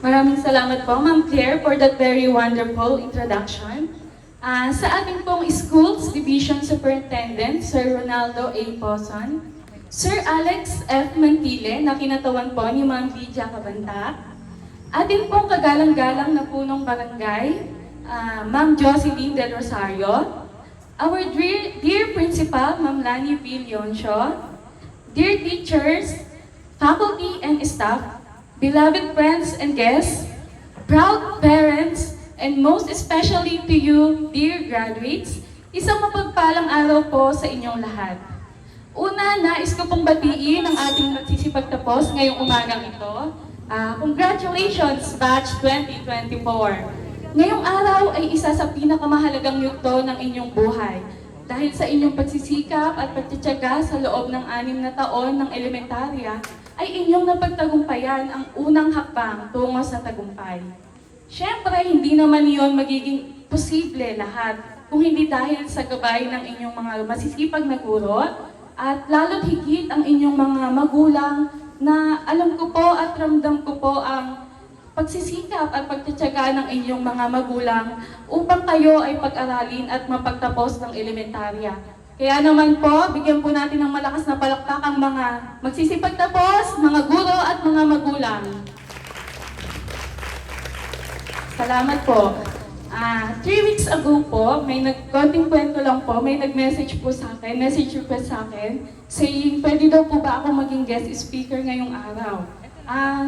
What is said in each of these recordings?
Maraming salamat po, Ma'am Claire, for that very wonderful introduction. Sa ating pong Schools Division Superintendent, Sir Ronaldo A. Poson, Sir Alex F. Mantile, na kinatawan po ni Ma'am Lydia Cabanta, ating pong kagalang-galang na punong barangay, Ma'am Jocelyn Del Rosario, our dear Principal, Ma'am Lani V. Leoncio, dear teachers, faculty and staff, beloved friends and guests, proud parents, and most especially to you, dear graduates, isang mapagpalang araw po sa inyong lahat. Una, nais ko pong batiin ang ating magsisipagtapos ngayong umagang ito. Congratulations, Batch 2024! Ngayong araw ay isa sa pinakamahalagang yugto ng inyong buhay dahil sa inyong pagsisikap at pagtitiyaga sa loob ng 6 na taon ng elementarya ay inyong napagtagumpayan ang unang hakbang tungo sa tagumpay. Siyempre, hindi naman iyon magiging posible lahat kung hindi dahil sa gabay ng inyong mga masisipag na guro at lalo't higit ang inyong mga magulang na alam ko po at ramdam ko po ang pagsisikap at pagtitiyaga ng inyong mga magulang upang kayo ay pag-aralin at mapagtapos ng elementarya. Kaya naman po, bigyan po natin ng malakas na palakpak ang mga magsisipagtapos, mga guro at mga magulang. Salamat po. 3 weeks ago po, konting kwento lang po, may nag-message po sa akin, message request sa akin, saying, pwede daw po ba ako maging guest speaker ngayong araw?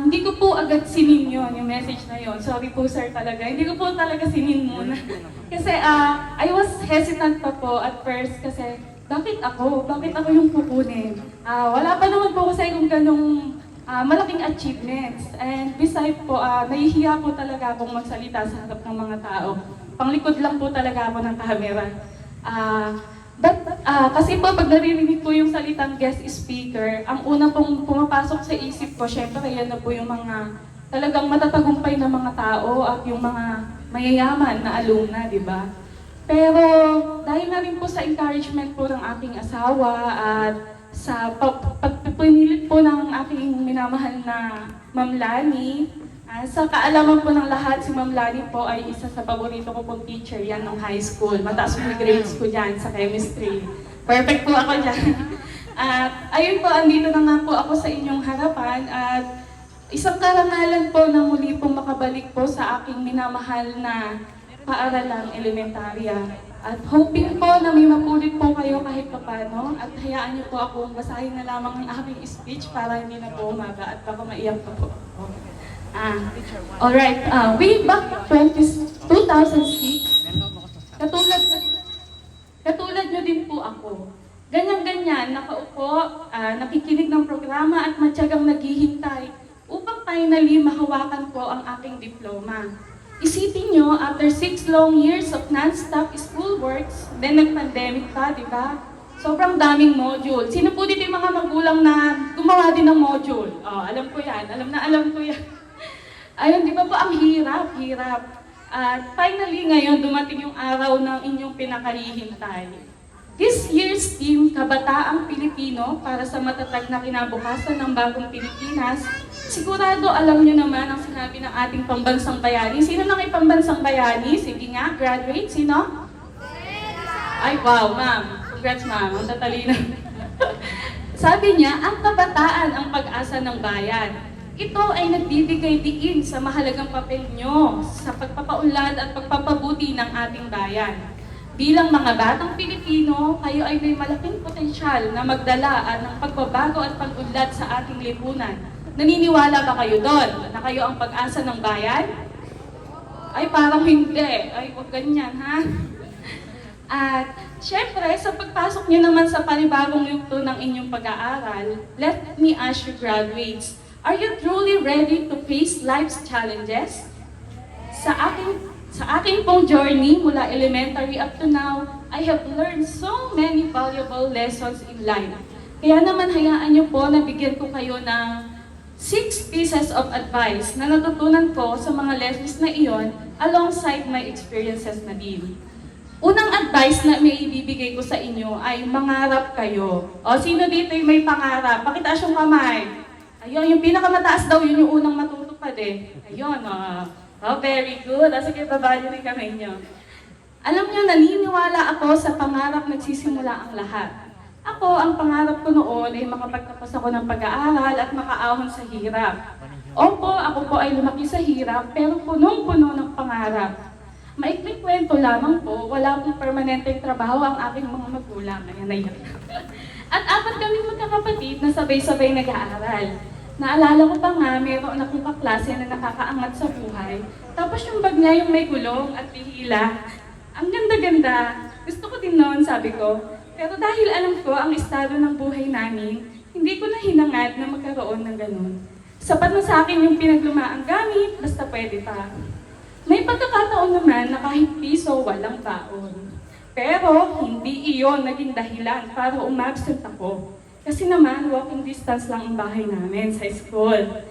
Hindi ko po agad sinin yun, yung message na yun. Sorry po sir talaga, hindi ko po talaga sinin muna. Kasi I was hesitant pa po at first kasi bakit ako? Bakit ako yung kukunin? Wala pa naman po kasi kung ganong malaking achievements. And besides po, nahihiya po talaga akong magsalita sa harap ng mga tao. Panglikod lang po talaga ako ng camera. Kasi po pag naririnig po yung salitang guest speaker, ang una pong pumapasok sa isip ko, syempre yan na po yung mga talagang matatagumpay na mga tao at yung mga mayayaman na alumna, di ba? Pero dahil na rin po sa encouragement po ng aking asawa at sa pagpinilit po ng aking minamahal na Ma'am Lani, sa kaalaman po ng lahat, si Ma'am Lani po ay isa sa paborito ko pong teacher yan ng high school. Mataas po yung grades ko dyan sa chemistry. Perfect po ako dyan. At ayun po, andito na nga po ako sa inyong harapan at isang karangalan po na muli pong makabalik po sa aking minamahal na paaralang elementarya. At hoping po na may mapulit po kayo kahit papano at hayaan niyo po akong basahin na lamang ang aking speech para hindi na po umaga at baka maiyak pa po. Alright, way back 2006, katulad nyo din po ako. Ganyan-ganyan, nakaupo, nakikinig ng programa at matyagang naghihintay upang finally mahawakan ko ang aking diploma. Isipin nyo, after 6 long years of non-stop school works, then nag-pandemic pa, di ba? Sobrang daming module. Sino po dito yung mga magulang na gumawa din ng module? Alam ko yan. Alam ko yan. Ayun, di ba po, ang hirap. At finally ngayon, dumating yung araw ng inyong pinakalihintay. This year's theme, Kabataang Pilipino, para sa matatag na kinabukasan ng bagong Pilipinas. Sigurado alam nyo naman ang sinabi ng ating pambansang bayani. Sino nang ipambansang bayani? Sige nga, graduate. Sino? Ay, wow, ma'am. Congrats, ma'am. Ang tatalino. Sabi niya, ang kabataan ang pag-asa ng bayan. Ito ay nagbibigay diin sa mahalagang papel nyo sa pagpapaunlad at pagpapabuti ng ating bayan. Bilang mga batang Pilipino, kayo ay may malaking potensyal na magdala ng pagbabago at pag-unlad sa ating lipunan. Naniniwala ba kayo doon na kayo ang pag-asa ng bayan? Ay, parang hindi. Ay, huwag ganyan, ha? At syempre, sa pagpasok niyo naman sa panibagong yugto ng inyong pag-aaral, let me ask you graduates, are you truly ready to face life's challenges? Sa aking pong journey mula elementary up to now, I have learned so many valuable lessons in life. Kaya naman hayaan niyo po na bigyan ko kayo ng 6 pieces of advice na natutunan ko sa mga lessons na iyon alongside my experiences na din. Unang advice na may ibibigay ko sa inyo ay mangarap kayo. O sino dito yung may pangarap? Pakitaas yung kamay. Ayun, yung pinakamataas daw, yun yung unang matutunan. matupad eh. Ayun, very good. Sige, baba niyo rin kamay niyo. Alam niyo, naniniwala ako sa pangarap nagsisimula ang lahat. Ako, ang pangarap ko noon ay makapagtapos ako ng pag-aaral at makaahon sa hirap. Opo, ako po ay lumaki sa hirap, pero punong-puno ng pangarap. Maikling kwento lamang po, wala pong permanenteng trabaho ang aking mga magulang. Ayan na yun. At apat kami magkakapatid na sabay-sabay nag-aaral. Naalala ko pa nga, mayroon akong kaklase na nakakaangat sa buhay. Tapos yung bag niya yung may gulong at pihila. Ang ganda-ganda. Gusto ko din noon, sabi ko. Pero dahil alam ko ang estado ng buhay namin, hindi ko na hinangad na magkaroon ng ganun. Sapat na sa akin yung pinaglumaang gamit, basta pwede pa. May pagkakataon naman na kahit piso walang baon. Pero hindi iyon naging dahilan para umabsent ako. Kasi naman, walking distance lang ang bahay namin sa school.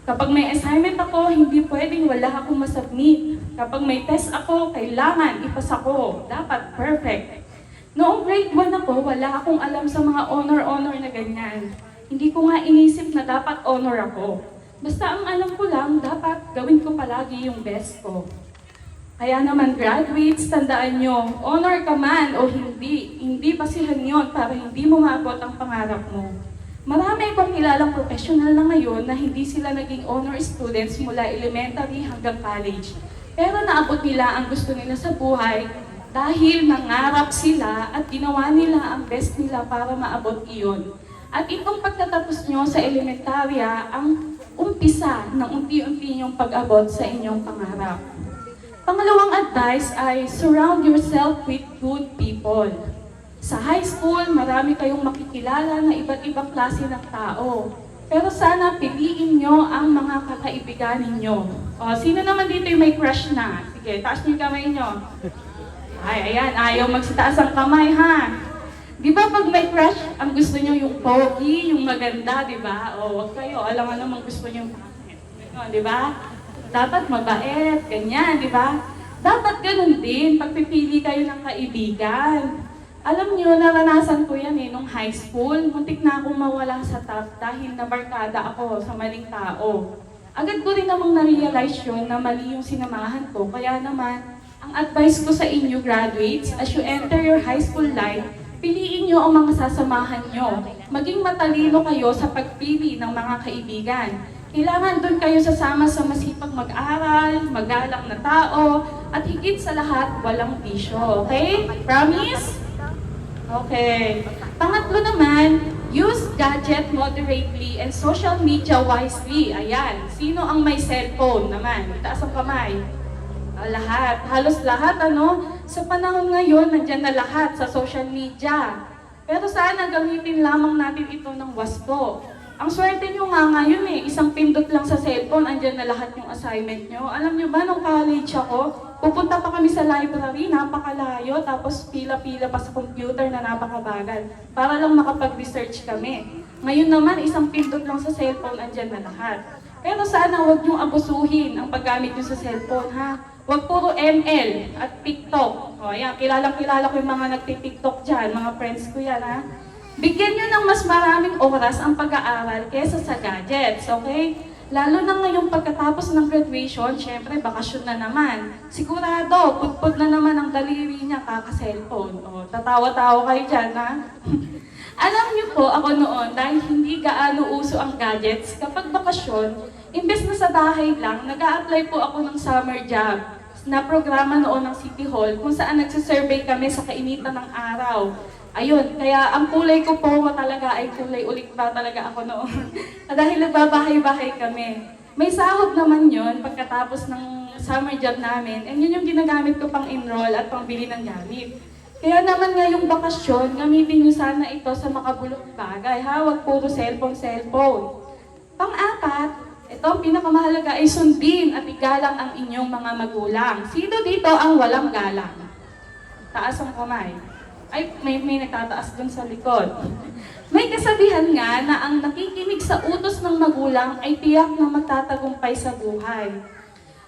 Kapag may assignment ako, hindi pwedeng wala akong masubmit. Kapag may test ako, kailangan ipasa ko. Dapat perfect. Noong grade 1 ako, wala akong alam sa mga honor-honor na ganyan. Hindi ko nga inisip na dapat honor ako. Basta ang alam ko lang, dapat gawin ko palagi yung best ko. Kaya naman graduates, tandaan nyo, honor ka man o hindi pasihan yon para hindi mo maabot ang pangarap mo. Marami akong kilalang professional na ngayon na hindi sila naging honor students mula elementary hanggang college. Pero naabot nila ang gusto nila sa buhay dahil nangarap sila at ginawa nila ang best nila para maabot iyon. At itong pagtatapos nyo sa elementarya ang umpisa ng unti-unti niyong pag-abot sa inyong pangarap. Pangalawang advice ay surround yourself with good people. Sa high school, marami kayong makikilala na iba't ibang klase ng tao. Pero sana piliin nyo ang mga kakaibigan ninyo. O, sino naman dito yung may crush na? Sige, taas nyo yung kamay nyo. Ay, ayan, ayaw magsitaas ang kamay, ha? Di ba pag may crush, ang gusto nyo yung pogi, yung maganda, di ba? O, wag kayo, alam nga naman gusto nyo yung pangit. Di ba? Dapat mabait, ganyan, di ba? Dapat ganun din, pagpipili kayo ng kaibigan. Alam nyo, naranasan ko yan nung high school. Muntik na akong mawala sa top dahil nabarkada ako sa maling tao. Agad ko rin namang na-realize yun na mali yung sinamahan ko. Kaya naman, ang advice ko sa inyo graduates, as you enter your high school life, piliin nyo ang mga sasamahan nyo. Maging matalino kayo sa pagpili ng mga kaibigan. Kailangan doon kayo sasama sa masipag mag-aral, magalang na tao, at higit sa lahat, walang bisyo. Okay? Promise? Okay. Pangatlo naman, use gadget moderately and social media wisely. Ayan. Sino ang may cellphone naman? Itaas ang kamay. Lahat. Halos lahat, ano? Sa panahon ngayon, nandyan na lahat sa social media. Pero sana gamitin lamang natin ito ng waspo. Ang swerte nyo nga ngayon isang pindot lang sa cellphone, andyan na lahat yung assignment nyo. Alam nyo ba, nung college ako, pupunta pa kami sa library, napakalayo, tapos pila-pila pa sa computer na napakabagal, para lang makapag-research kami. Ngayon naman, isang pindot lang sa cellphone, andyan na lahat. Pero sana huwag nyo abusuhin ang paggamit nyo sa cellphone, ha? Huwag puro ML at TikTok. O, yan, kilalang-kilala ko yung mga nagti-TikTok dyan, mga friends ko yan, ha? Bigyan nyo ng mas maraming oras ang pag-aaral kaysa sa gadgets, okay? Lalo na ngayong pagkatapos ng graduation, syempre, bakasyon na naman. Sigurado, putput na naman ang daliri niya kaka-cellphone. O, tatawa-tawa kayo dyan, ha? Alam niyo po, ako noon, dahil hindi gaano uso ang gadgets, kapag bakasyon, imbes na sa bahay lang, nag-a-apply po ako ng summer job na programa noon ng City Hall, kung saan nagsisurvey kami sa kainitan ng araw. Ayun, kaya ang kulay ko po talaga ay kulay ulit ba talaga ako noon. Dahil nagbabahay-bahay kami. May sahod naman yon pagkatapos ng summer job namin, and yun yung ginagamit ko pang enroll at pang bili ng gamit. Kaya naman ngayong bakasyon, gamitin nyo sana ito sa makabulong bagay, ha? Huwag puro cellphone. Pang-apat, ito ang pinakamahalaga ay sundin at igalang ang inyong mga magulang. Sino dito ang walang galang? Taas ang kamay. Ay, may nagtataas dun sa likod. May kasabihan nga na ang nakikinig sa utos ng magulang ay tiyak na magtatagumpay sa buhay.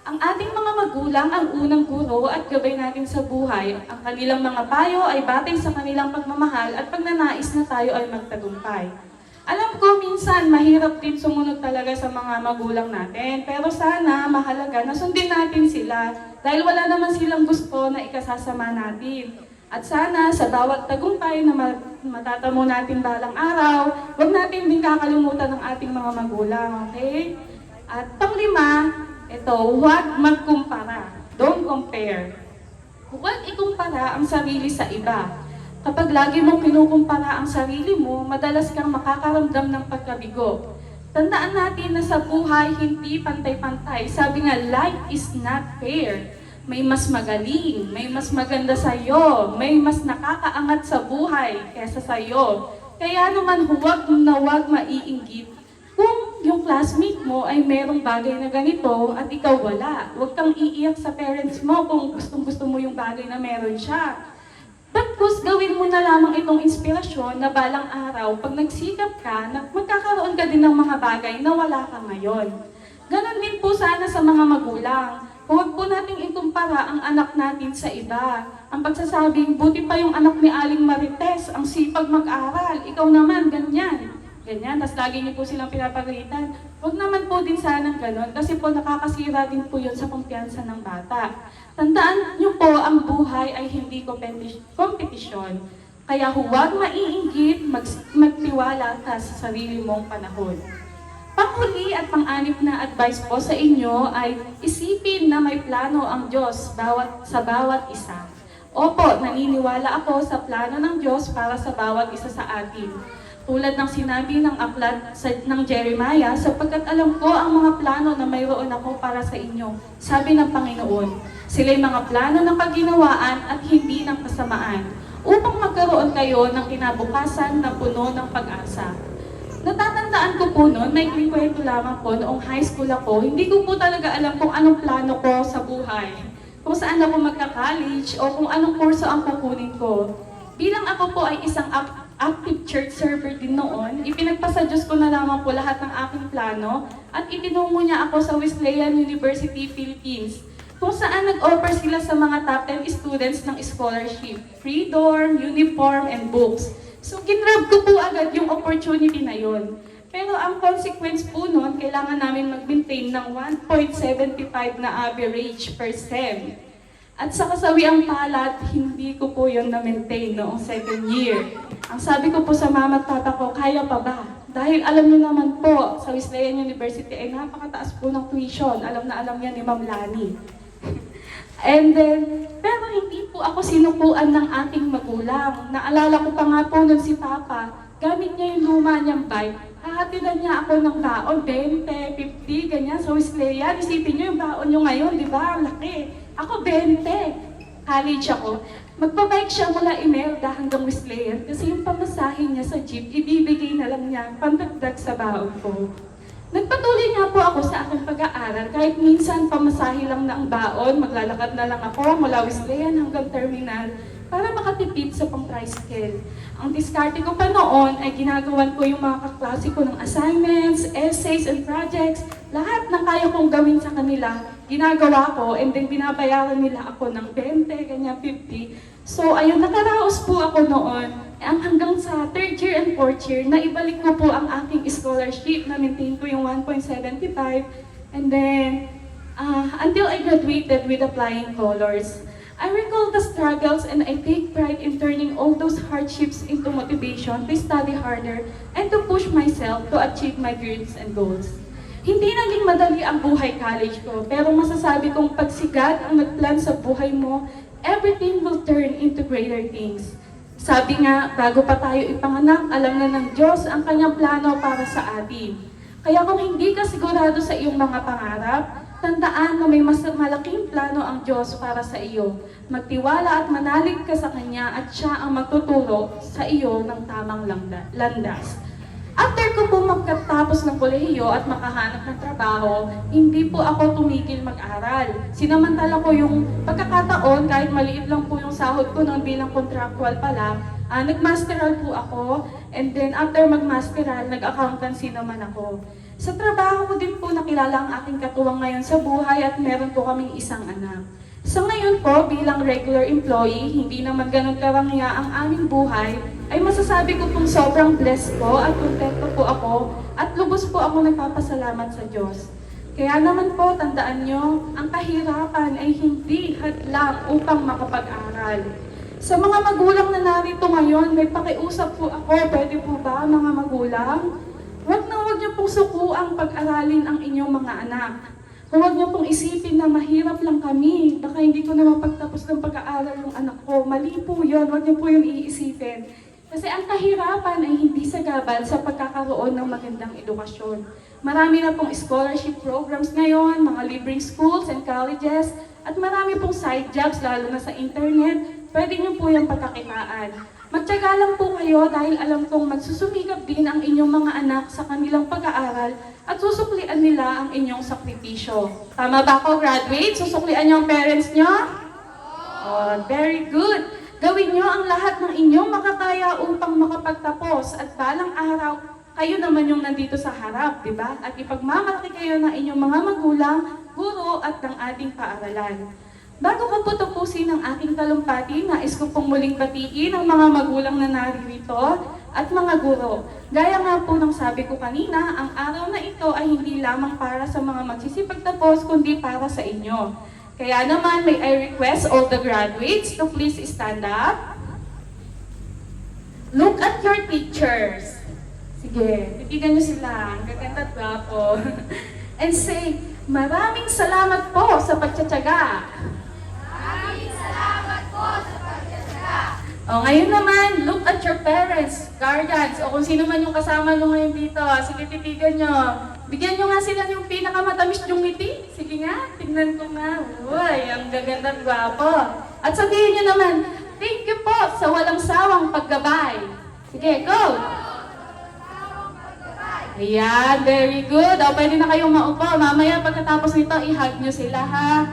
Ang ating mga magulang ang unang guro at gabay natin sa buhay. Ang kanilang mga payo ay batay sa kanilang pagmamahal at pagnanais na tayo ay magtagumpay. Alam ko, minsan mahirap din sumunod talaga sa mga magulang natin. Pero sana mahalaga na sundin natin sila dahil wala naman silang gusto na ikasasama natin. At sana sa bawat tagumpay na matatamo natin balang araw, huwag natin din kakalimutan ng ating mga magulang, okay? At panglima, ito, huwag magkumpara. Don't compare. Huwag ikumpara ang sarili sa iba. Kapag lagi mong kinukumpara ang sarili mo, madalas kang makakaramdam ng pagkabigo. Tandaan natin na sa buhay, hindi pantay-pantay. Sabi nga, life is not fair. May mas magaling, may mas maganda sa'yo, may mas nakakaangat sa buhay kesa sa'yo. Kaya naman huwag na huwag maiinggit kung yung classmate mo ay merong bagay na ganito at ikaw wala. Huwag kang iiyak sa parents mo kung gustong-gusto mo yung bagay na meron siya. Bagkus, gawin mo na lamang itong inspirasyon na balang araw, pag nagsikap ka, magkakaroon ka din ng mga bagay na wala ka ngayon. Ganon din po sana sa mga magulang. Huwag po nating ikumpara ang anak natin sa iba. Ang pagsasabing, buti pa yung anak ni Aling Marites, ang sipag mag-aral, ikaw naman, ganyan. Ganyan, tapos lagi niyo po silang pinapagalitan. Huwag naman po din sana ganon, kasi po nakakasira din po yun sa kumpiyansa ng bata. Tandaan niyo po, ang buhay ay hindi kompetisyon. Kaya huwag maiinggit, magtiwala ka sa sarili mong panahon. Panghuli at pang-anim na advice po sa inyo ay isipin na may plano ang Diyos sa bawat isa. Opo, naniniwala ako sa plano ng Diyos para sa bawat isa sa atin. Tulad ng sinabi ng aklat ng Jeremiah, sapagkat alam ko ang mga plano na mayroon ako para sa inyo, sabi ng Panginoon. Sila'y mga plano ng pagginawaan at hindi ng kasamaan, upang magkaroon kayo ng kinabukasan na puno ng pag-asa. Natatandaan ko po noon, may kwento lamang po noong high school ako, hindi ko po talaga alam kung anong plano ko sa buhay, kung saan ako magka-college o kung anong kurso ang kukunin ko. Bilang ako po ay isang active church server din noon, ipinagpasa Diyos ko na lamang po lahat ng aking plano at itinungo niya ako sa Wesleyan University, Philippines, kung saan nag-offer sila sa mga top 10 students ng scholarship, free dorm, uniform, and books. So, kinrab ko po agad yung opportunity na yon. Pero ang consequence po nun, kailangan namin mag-maintain ng 1.75 na average per SEM. At sa kasawiang palad, hindi ko po yun na-maintain noong second year. Ang sabi ko po sa mama at papa ko, kaya pa ba? Dahil alam niyo naman po, sa Wesleyan University ay napakataas po ng tuition. Alam na alam yan ni Ma'am Lani. And then, pero hindi po ako sinukuan ng aking magulang. Naalala ko pa nga po nun si Papa, gamit niya yung luma niyang bike. Hahatilan niya ako ng baon, 20, 50, ganyan. So, Wesleyan, isipin niyo yung baon niyo ngayon, di ba? Ang laki. Ako, 20. College ako. Magpabike siya mula Imelda hanggang Wesleyan kasi yung pamasahin niya sa jeep, ibibigay na lang niya pandagdag sa baon ko. Nagpatuloy nga po ako sa aking pag-aaral kahit minsan pamasahe lang na ang baon, maglalakad na lang ako mula Wesleyan hanggang terminal para makatipid sa pang-tricycle. Ang diskarte ko pa noon ay ginagawan ko yung mga kaklase ko ng assignments, essays, and projects. Lahat ng kaya kong gawin sa kanila, ginagawa ko and then binabayaran nila ako ng 20, ganyan 50. So ayun, nakaraos po ako noon. Hanggang sa third year and fourth year, naibalik ko po ang aking scholarship, na-maintain ko yung 1.75. And then, until I graduated with the flying colors. I recall the struggles and I take pride in turning all those hardships into motivation to study harder and to push myself to achieve my dreams and goals. Hindi naging madali ang buhay college ko, pero masasabi kong pagsigad ang nagplan sa buhay mo, everything will turn into greater things. Sabi nga, bago pa tayo ipanganak, alam na ng Diyos ang kanyang plano para sa atin. Kaya kung hindi ka sigurado sa iyong mga pangarap, tandaan na may mas malaking plano ang Diyos para sa iyo. Magtiwala at manalig ka sa Kanya at Siya ang magtuturo sa iyo ng tamang landas. After ko po magkatapos ng kolehiyo at makahanap ng trabaho, hindi po ako tumigil mag-aral. Sinamantala ko yung pagkakataon, kahit maliit lang po yung sahod ko noon bilang contractual pa lang, nag-masteral po ako, and then after mag-masteral, nag-accountancy naman ako. Sa trabaho ko din po nakilala ang aking katuwang ngayon sa buhay at meron po kaming isang anak. Sa ngayon po, bilang regular employee, hindi naman ganun karangya ang aming buhay, ay masasabi ko pong sobrang blessed po at kontento po ako at lubos po ako nagpapasalamat sa Diyos. Kaya naman po, tandaan nyo, ang kahirapan ay hindi hadlang upang makapag-aral. Sa mga magulang na narito ngayon, may pakiusap po ako, pwede po ba mga magulang? Huwag niyo pong sukuang pag-aralin ang inyong mga anak. Huwag niyo pong isipin na mahirap lang kami, baka hindi ko na mapagtapos ng pag-aaral yung anak ko. Mali po yun, huwag niyo po yung iisipin. Kasi ang kahirapan ay hindi sagabal sa pagkakaroon ng magandang edukasyon. Marami na pong scholarship programs ngayon, mga libreng schools and colleges, at marami pong side jobs, lalo na sa internet. Pwede niyo po yung pagkakitaan. Magtiyaga lang po kayo dahil alam kong magsusumikap din ang inyong mga anak sa kanilang pag-aaral at susuklian nila ang inyong sakripisyo. Tama ba ako, graduates? Susuklian niyo ang parents niyo? Oh, very good. Gawin niyo ang lahat ng inyong makakaya upang makapagtapos at balang araw, kayo naman yung nandito sa harap, di ba? At ipagmamalaki kayo ng inyong mga magulang, guro at ng ating paaralan. Bago ko po tapusin ang aking talumpati, nais ko pong muling batiin ang mga magulang na naririto at mga guro. Gaya nga po ng sabi ko kanina, ang araw na ito ay hindi lamang para sa mga magsisipagtapos, kundi para sa inyo. Kaya naman, may I request all the graduates to please stand up. Look at your teachers. Sige, titigan niyo sila. Ang gaganda at gwapo. And say, maraming salamat po sa pagtsatsaga. Maraming salamat po sa pagtsatsaga. O, ngayon naman, look at your parents, guardians, o kung sino man yung kasama nyo ngayon dito. Sige, titigan nyo. Bigyan nyo nga sila yung pinakamatamis yung ngiti. Sige nga, tingnan ko nga. Uy, ang gaganda at gwapo. At sabihin nyo naman, thank you po sa walang sawang paggabay. Sige, go! Ayan, very good. O, pwede na kayong maupo. Mamaya pagkatapos nito, i-hug nyo sila, ha?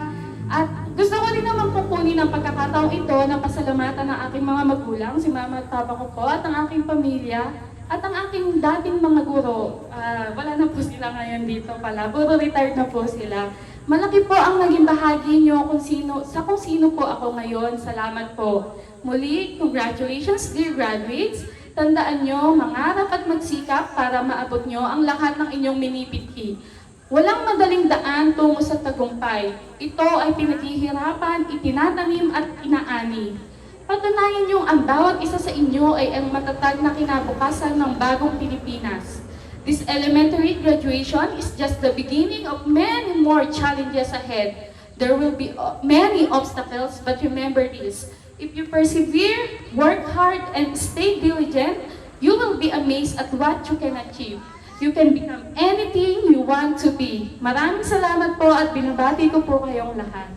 At gusto ko din naman kukunin ang pagkakataong ito na pasalamatan ng aking mga magulang, si Mama at Papa ko po, at ang aking pamilya, at ang aking dating mga guro. Wala na po sila ngayon dito pala. Puro retired na po sila. Malaki po ang naging bahagi nyo kung sino po ako ngayon. Salamat po. Muli, congratulations, dear graduates. Tandaan nyo, mangarap at magsikap para maabot nyo ang lahat ng inyong minipithi. Walang madaling daan tungo sa tagumpay. Ito ay pinaghihirapan, itinatanim at inaani. Patunayan nyo ang bawat isa sa inyo ay ang matatag na kinabukasan ng bagong Pilipinas. This elementary graduation is just the beginning of many more challenges ahead. There will be many obstacles, but remember this. If you persevere, work hard, and stay diligent, you will be amazed at what you can achieve. You can become anything you want to be. Maraming salamat po at binabati ko po kayong lahat.